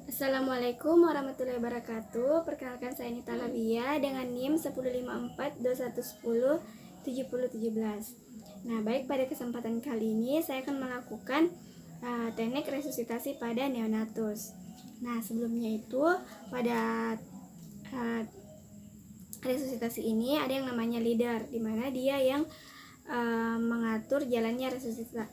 Assalamualaikum warahmatullahi wabarakatuh. Perkenalkan, saya Nita Lavia dengan NIM 15421107017. Nah, baik, pada kesempatan kali ini saya akan melakukan teknik resusitasi pada neonatus. Nah, sebelumnya itu pada resusitasi ini ada yang namanya leader, di mana dia yang mengatur jalannya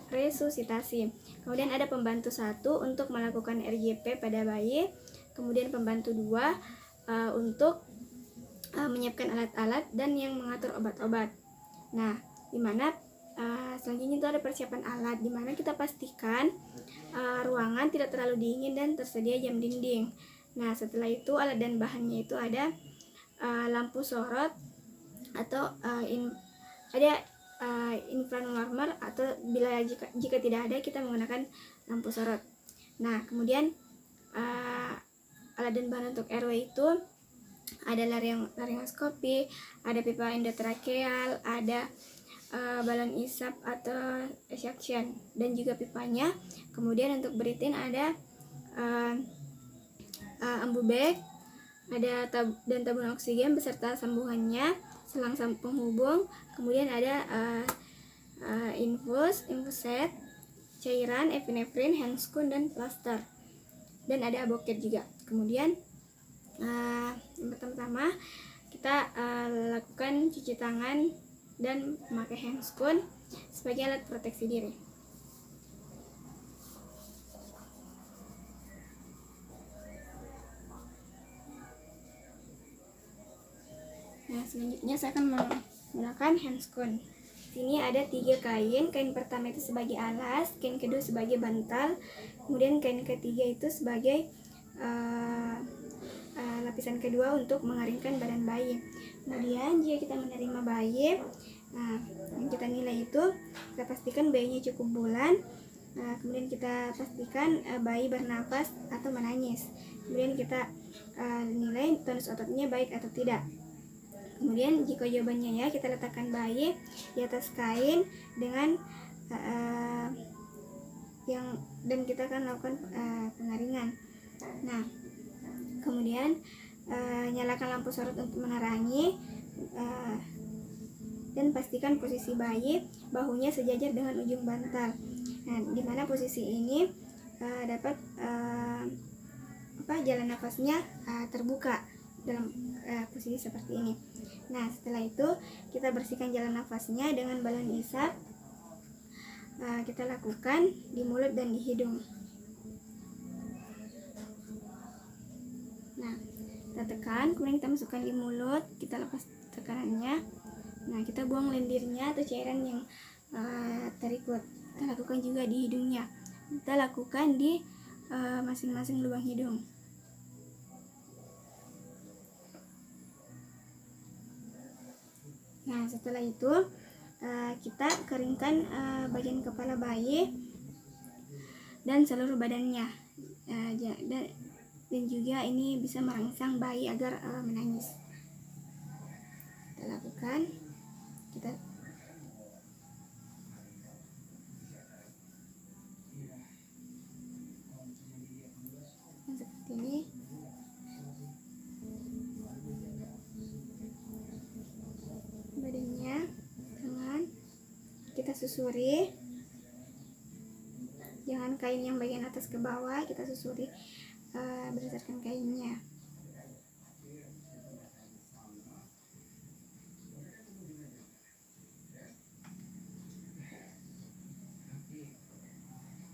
resusitasi. Kemudian ada pembantu 1 untuk melakukan RJP pada bayi. Kemudian pembantu 2 untuk menyiapkan alat-alat dan yang mengatur obat-obat. Nah, dimana selanjutnya itu ada persiapan alat, dimana kita pastikan ruangan tidak terlalu dingin dan tersedia jam dinding. Nah, setelah itu alat dan bahannya itu ada lampu sorot atau ada infranormal, atau jika tidak ada kita menggunakan lampu sorot. Nah, kemudian alat dan bahan untuk RW itu ada laryngoskopi, ada pipa endotrakeal, ada balon isap atau suction dan juga pipanya. Kemudian untuk breathe-in ada ambu bag, ada dan tabung oksigen beserta sambungannya, selang penghubung. Kemudian ada infus set, cairan, epinefrin, handscoon, dan plaster, dan ada aboket juga. Kemudian yang pertama kita lakukan cuci tangan dan memakai handscoon sebagai alat proteksi diri. Nah, selanjutnya saya akan menggunakan handscoon. Sini ada 3 kain. Kain pertama itu sebagai alas, kain kedua sebagai bantal, kemudian kain ketiga itu sebagai lapisan kedua untuk mengeringkan badan bayi. Kemudian jika kita menerima bayi, yang kita nilai itu kita pastikan bayinya cukup bulan. Kemudian kita pastikan bayi bernafas atau menangis. Kemudian kita nilai tonus ototnya baik atau tidak. Kemudian jika jawabannya ya, kita letakkan bayi di atas kain dengan dan kita akan lakukan pengaringan. Nah, kemudian nyalakan lampu sorot untuk menerangi, dan pastikan posisi bayi bahunya sejajar dengan ujung bantal. Nah, di mana posisi ini dapat jalan nafasnya terbuka dalam posisi seperti ini. Nah, setelah itu kita bersihkan jalan nafasnya dengan balon isap. Kita lakukan di mulut dan di hidung. Nah, kita tekan, kemudian kita masukkan di mulut, kita lepas tekanannya. Nah, kita buang lendirnya atau cairan yang terikut. Kita lakukan juga di hidungnya. Kita lakukan di masing-masing lubang hidung. Nah, setelah itu kita keringkan bagian kepala bayi dan seluruh badannya, dan juga ini bisa merangsang bayi agar menangis. Kita lakukan, seperti ini. Badannya, tangan kita susuri, jangan kain yang bagian atas ke bawah, kita susuri berdasarkan kainnya.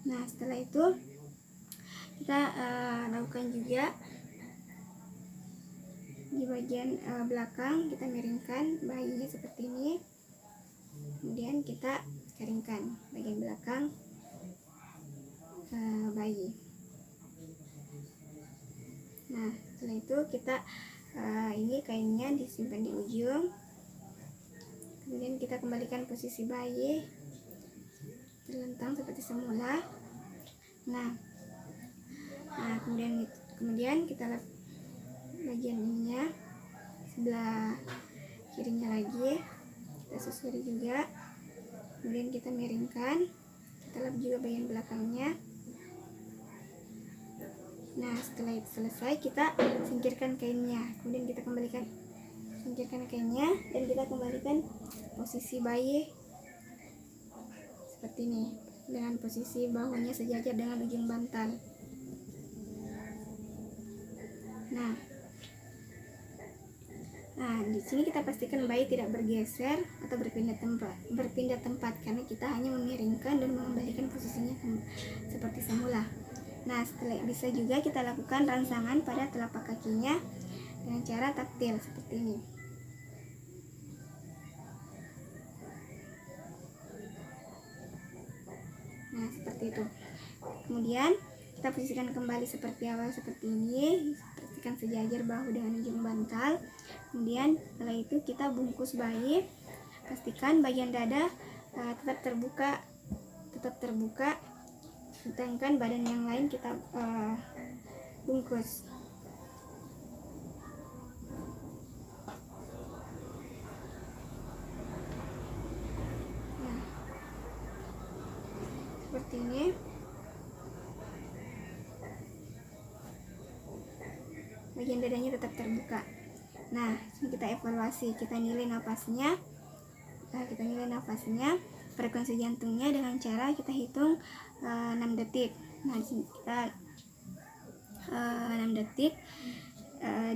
Nah, setelah itu kita lakukan juga di bagian belakang, kita miringkan bayinya seperti ini. Kemudian kita keringkan bagian belakang bayi. Nah, setelah itu kita ini kainnya disimpan di ujung. Kemudian kita kembalikan posisi bayi terlentang seperti semula. Nah, kemudian kita bagian ininya, sebelah kirinya lagi kita susuri juga. Kemudian kita miringkan, kita lap juga bagian belakangnya. Nah, setelah itu selesai, kita singkirkan kainnya. Kemudian kita singkirkan kainnya dan kita kembalikan posisi bayi seperti ini, dengan posisi bahunya sejajar dengan ujung bantal. Nah, di sini kita pastikan bayi tidak bergeser atau berpindah tempat karena kita hanya memiringkan dan mengembalikan posisinya seperti semula. Nah, setelah bisa juga kita lakukan rangsangan pada telapak kakinya dengan cara taktil seperti ini. Nah, seperti itu. Kemudian kita posisikan kembali seperti awal seperti ini, pastikan sejajar bahu dengan ujung bantal. Kemudian setelah itu kita bungkus bayi, pastikan bagian dada tetap terbuka, sedangkan badan yang lain kita bungkus. Nah, seperti ini. Bagian dadanya tetap terbuka. Nah, kita evaluasi, kita nilai nafasnya, frekuensi jantungnya dengan cara kita hitung 6 detik. Nah, di sini kita 6 detik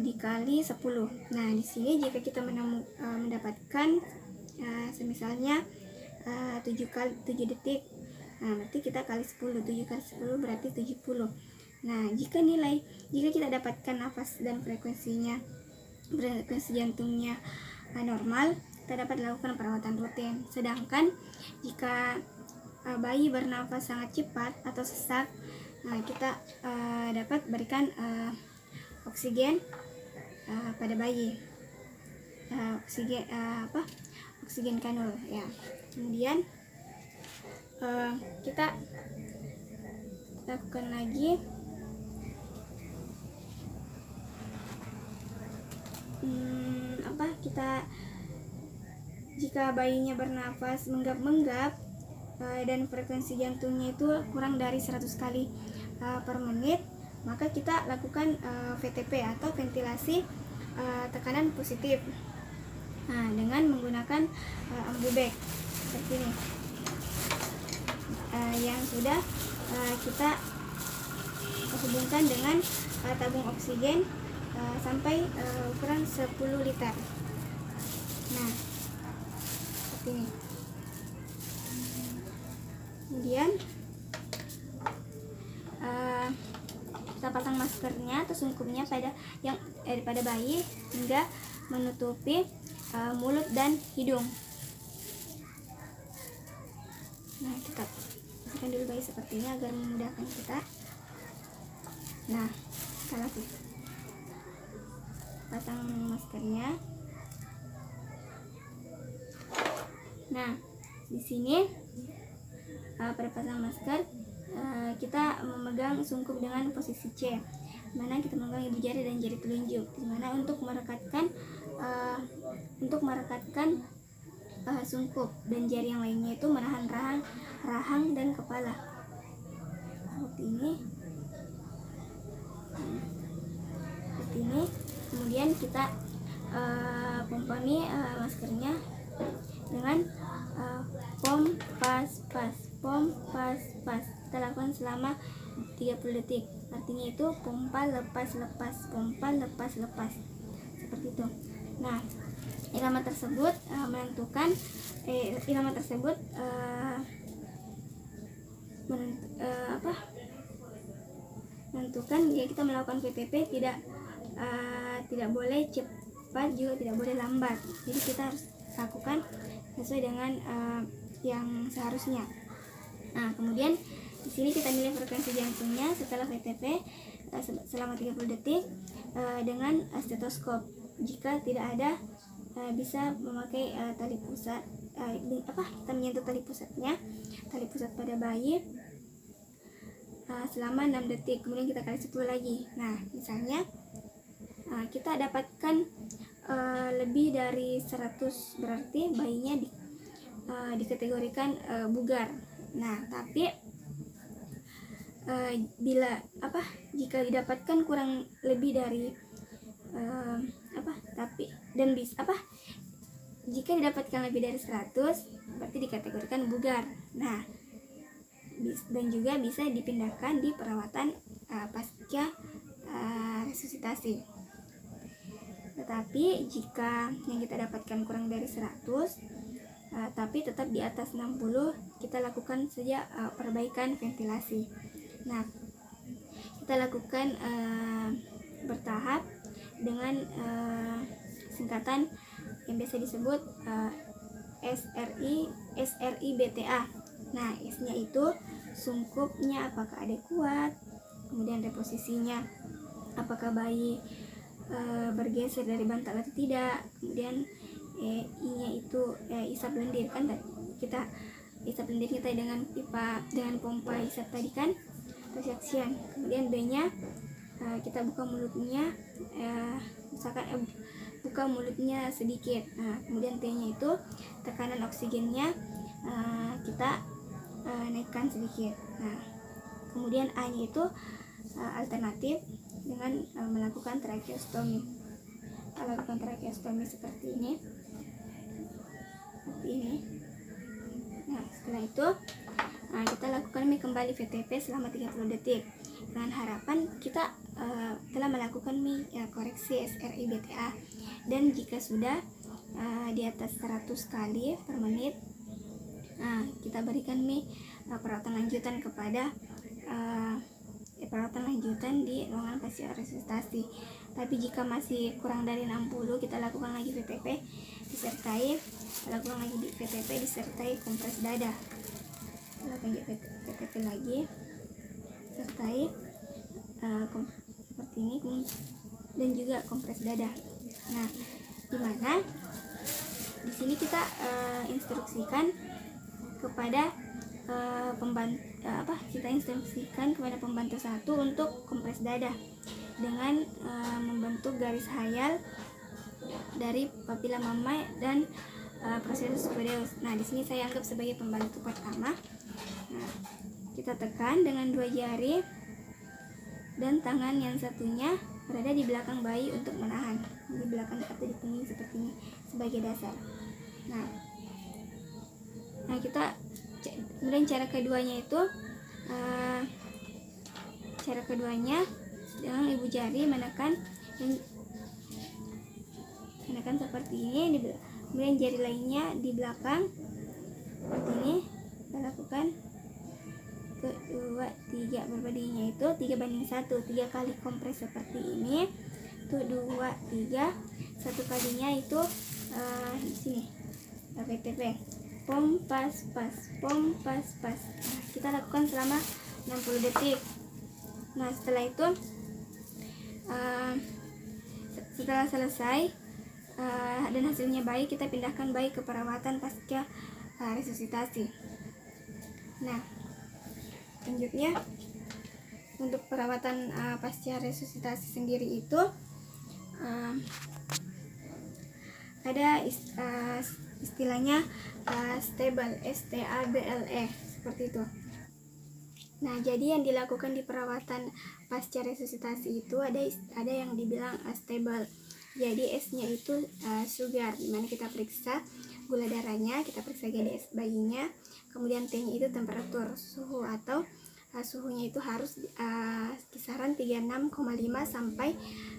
dikali 10. Nah, di sini jika kita mendapatkan misalnya 7 detik, nah berarti kita kali 10, 7 kali 10 berarti 70. Nah, jika kita dapatkan nafas dan frekuensi jantungnya normal, kita dapat lakukan perawatan rutin. Sedangkan jika bayi bernafas sangat cepat atau sesak, nah kita dapat berikan oksigen pada bayi, oksigen kanul ya. Kemudian kita lakukan lagi jika bayinya bernafas menggap-menggap dan frekuensi jantungnya itu kurang dari 100 kali per menit, maka kita lakukan VTP atau ventilasi tekanan positif. Nah, dengan menggunakan ambubek seperti ini, yang sudah kita hubungkan dengan tabung oksigen sampai ukuran 10 liter. Nah, seperti ini. Kemudian kita pasang maskernya atau sungkumnya pada bayi hingga menutupi mulut dan hidung. Nah, kita pasangkan dulu bayi seperti ini agar memudahkan kita. Nah, kita pasang maskernya. Nah, di sini pada pasang masker kita memegang sungkup dengan posisi C, dimana kita memegang ibu jari dan jari telunjuk, dimana untuk merekatkan sungkup dan jari yang lainnya itu menahan rahang dan kepala seperti ini. Kemudian kita pomponi maskernya dengan pom pas. Kita lakukan selama 30 detik. Artinya itu pompa lepas seperti itu. Nah, irama tersebut menentukan ya kita melakukan VTP tidak boleh cepat juga tidak boleh lambat. Jadi kita harus lakukan sesuai dengan yang seharusnya. Nah, kemudian di sini kita nilai frekuensi jantungnya setelah VTP selama 30 detik dengan stetoskop. Jika tidak ada, bisa memakai tali pusat. Kita menyentuh tali pusat pada bayi selama 6 detik. Kemudian kita kali 10 lagi. Nah, misalnya kita dapatkan lebih dari 100, berarti bayinya dikategorikan bugar. Nah, tapi jika didapatkan kurang lebih dari jika didapatkan lebih dari 100 berarti dikategorikan bugar. Nah, dan juga bisa dipindahkan di perawatan pasca resusitasi. Tetapi jika yang kita dapatkan kurang dari 100 tapi tetap di atas 60, kita lakukan saja perbaikan ventilasi. Nah, kita lakukan bertahap dengan singkatan yang biasa disebut SRI-BTA. Nah, S-nya itu sungkupnya apakah ada kuat, kemudian reposisinya apakah bayi bergeser dari bantal atau tidak, kemudian I-nya itu isap lendir, kan kita isap lendir kita dengan pipa dengan pompa isap tadi kan, suction. Kemudian B-nya kita buka mulutnya, misalkan buka mulutnya sedikit. Nah, kemudian T-nya itu tekanan oksigennya kita naikkan sedikit. Nah, kemudian A-nya itu alternatif dengan melakukan tracheostomi. Lakukan tracheostomi seperti ini. Nah, setelah itu kita lakukan kembali VTP selama 30 detik dengan harapan kita telah melakukan koreksi SRI-BTA. Dan jika sudah di atas 100 kali per menit, kita berikan perawatan lanjutan kepada perawatan lanjutan di ruangan pasca resusitasi. Tapi jika masih kurang dari 60, kita lakukan lagi VTP disertai kompres dada. Lakukan VTP lagi disertai seperti ini dan juga kompres dada. Nah, dimana di sini kita instruksikan kepada pembantu 1 untuk kompres dada dengan membentuk garis hayal dari papila mama dan prosesus Codeus. Nah, di sini saya anggap sebagai pembantu pertama. Nah, kita tekan dengan 2 jari dan tangan yang satunya berada di belakang bayi untuk menahan, di belakang atau di punggung seperti ini sebagai dasar. Nah, kita kemudian cara keduanya dengan ibu jari menekan seperti ini, kemudian jari lainnya di belakang seperti ini. Kita lakukan 2, 3, berbandingnya itu 3:1, 3 kali kompres seperti ini. 1, 2, 3, 1 kalinya itu di sini VTP pompas pas. Nah, kita lakukan selama 60 detik. Nah, setelah itu setelah selesai dan hasilnya baik, kita pindahkan bayi ke perawatan pasca resusitasi. Nah, selanjutnya untuk perawatan pasca resusitasi sendiri itu ada istilahnya stable, STABLE seperti itu. Nah, jadi yang dilakukan di perawatan pasca resusitasi itu ada yang dibilang stable. Jadi S-nya itu sugar, dimana kita periksa gula darahnya, kita periksa GDS bayinya, kemudian T-nya itu temperatur suhu atau suhunya itu harus kisaran 36,5 sampai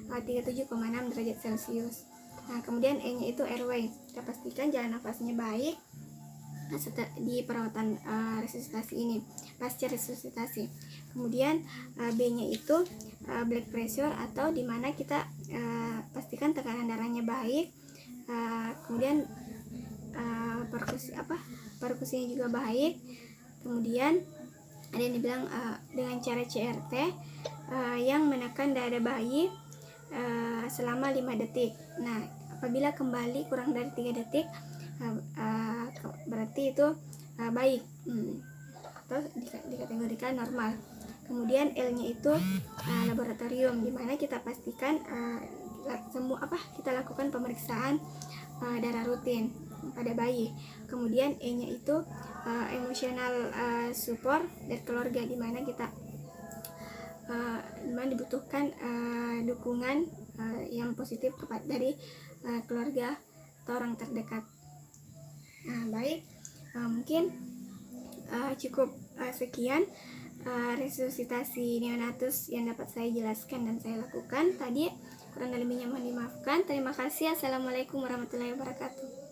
37,6 derajat Celcius. Nah, kemudian E-nya itu airway, kita pastikan jalan nafasnya baik di perawatan resusitasi ini, pasca resusitasi. Kemudian B-nya itu blood pressure, atau dimana kita pastikan tekanan darahnya baik, kemudian perkusinya juga baik. Kemudian ada yang dibilang dengan cara CRT yang menekan dada bayi selama 5 detik. Nah, apabila kembali kurang dari 3 detik berarti itu baik atau dikategorikan normal. Kemudian L-nya itu laboratorium, dimana kita pastikan kita lakukan pemeriksaan darah rutin pada bayi. Kemudian E-nya itu emotional support dari keluarga, dimana kita teman-teman dibutuhkan dukungan yang positif dari keluarga atau orang terdekat. Nah, baik, mungkin cukup sekian resusitasi neonatus yang dapat saya jelaskan dan saya lakukan tadi. Kurang lebihnya mohon dimaafkan. Terima kasih. Assalamualaikum warahmatullahi wabarakatuh.